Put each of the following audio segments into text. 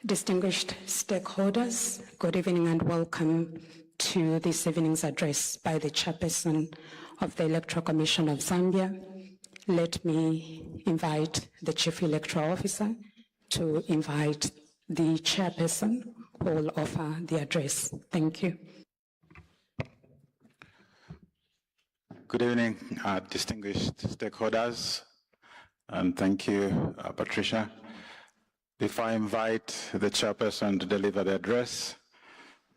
Distinguished stakeholders, good evening and welcome to this evening's address by the Chairperson of the Electoral Commission of Zambia. Let me invite the Chief Electoral Officer to invite the Chairperson who will offer the address. Thank you. Good evening, distinguished stakeholders, and thank you, Patricia. Before I invite the Chairperson to deliver the address,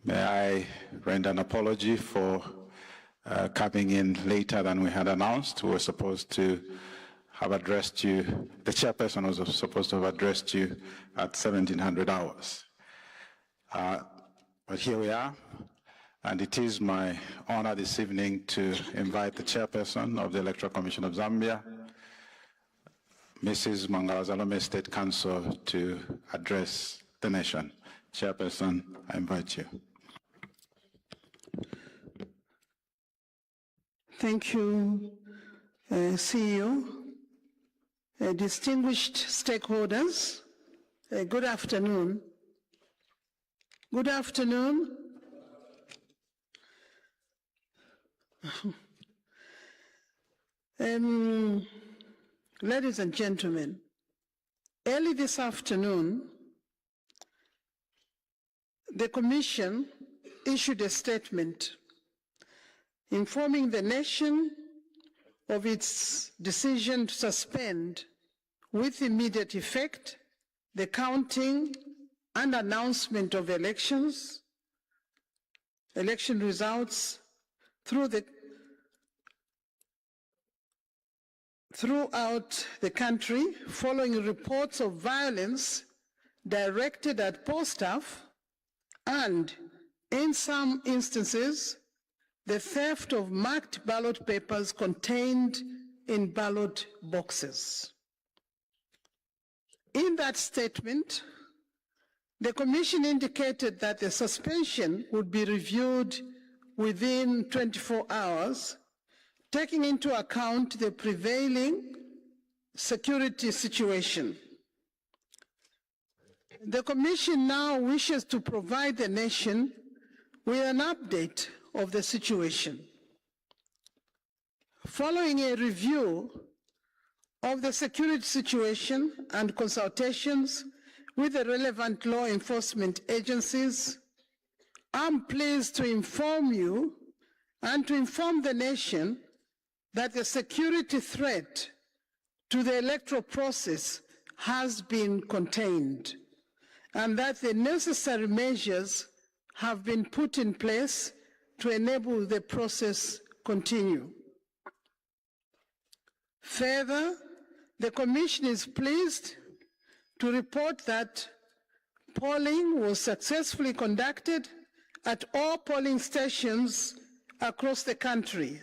may I render an apology for coming in later than we had announced. We were supposed to have addressed you, the Chairperson was supposed to have addressed you at 1700 hours. But here we are, and it is my honor this evening to invite the Chairperson of the Electoral Commission of Zambia, Mrs. Mangala-Zalome, State Council, to address the nation. Chairperson, I invite you. Thank you, CEO. Distinguished stakeholders, good afternoon. Good afternoon. Ladies and gentlemen, early this afternoon, the Commission issued a statement informing the nation of its decision to suspend with immediate effect the counting and announcement of election results throughout the country following reports of violence directed at poll staff and, in some instances, the theft of marked ballot papers contained in ballot boxes. In that statement, the Commission indicated that the suspension would be reviewed within 24 hours, taking into account the prevailing security situation. The Commission now wishes to provide the nation with an update of the situation. Following a review of the security situation and consultations with the relevant law enforcement agencies, I'm pleased to inform you and to inform the nation that the security threat to the electoral process has been contained and that the necessary measures have been put in place to enable the process continue. Further, the Commission is pleased to report that polling was successfully conducted at all polling stations across the country.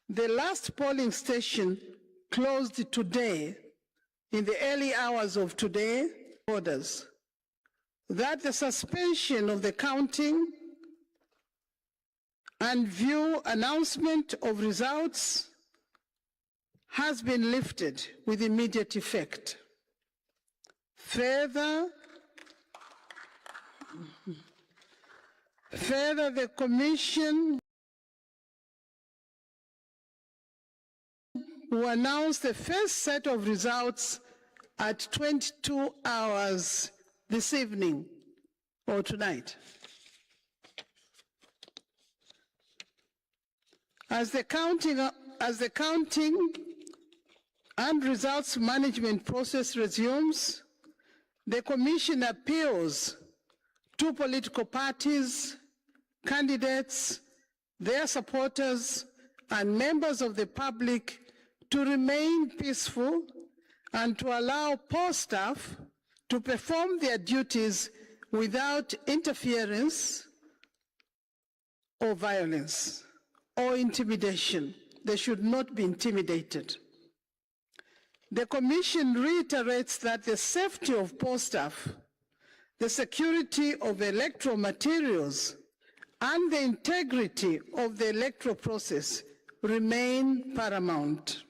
The last polling station closed today, in the early hours of today, orders that the suspension of the counting and view announcement of results has been lifted with immediate effect. Further, the Commission will announce the first set of results at 22 hours this evening or tonight. As the counting and results management process resumes, the Commission appeals to political parties, candidates, their supporters, and members of the public to remain peaceful and to allow poll staff to perform their duties without interference or violence or intimidation. They should not be intimidated. The Commission reiterates that the safety of poll staff, the security of electoral materials, and the integrity of the electoral process remain paramount.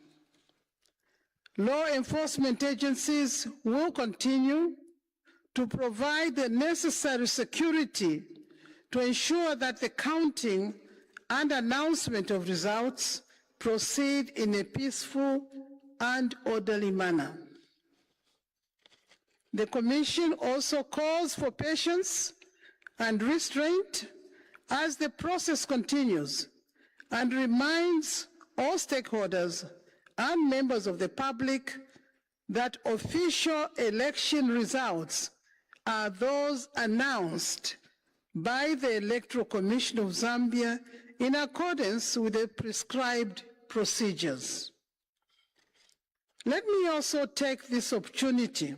Law enforcement agencies will continue to provide the necessary security to ensure that the counting and announcement of results proceed in a peaceful and orderly manner. The Commission also calls for patience and restraint as the process continues and reminds all stakeholders and members of the public that official election results are those announced by the Electoral Commission of Zambia in accordance with the prescribed procedures. Let me also take this opportunity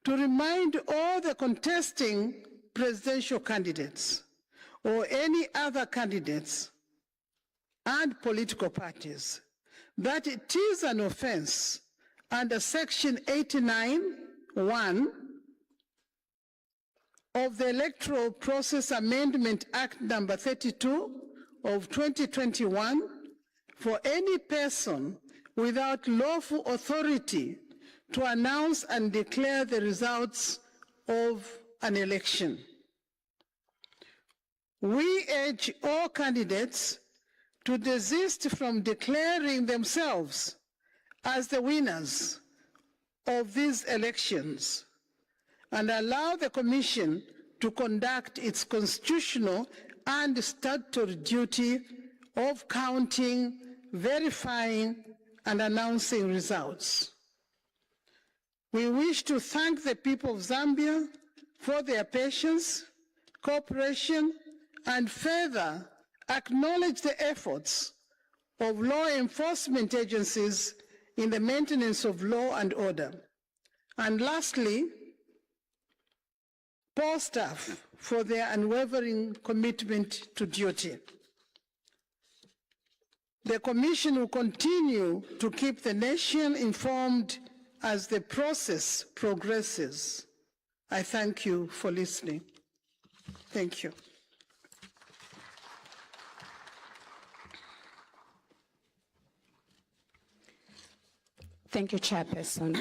to remind all the contesting presidential candidates or any other candidates and political parties that it is an offense under Section 89(1) of the Electoral Process Amendment Act number 32 of 2021 for any person without lawful authority to announce and declare the results of an election. We urge all candidates to desist from declaring themselves as the winners of these elections and allow the Commission to conduct its constitutional and statutory duty of counting, verifying, and announcing results. We wish to thank the people of Zambia for their patience, cooperation, and further acknowledge the efforts of law enforcement agencies in the maintenance of law and order. And lastly, poll staff for their unwavering commitment to duty. The Commission will continue to keep the nation informed as the process progresses. I thank you for listening. Thank you. Thank you, Chairperson.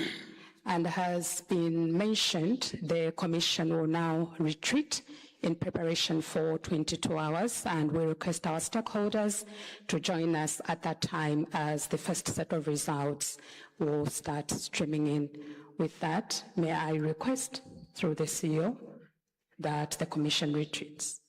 And has been mentioned, the Commission will now retreat in preparation for 22 hours, and we request our stakeholders to join us at that time as the first set of results will start streaming in. With that, may I request through the CEO that the Commission retreats.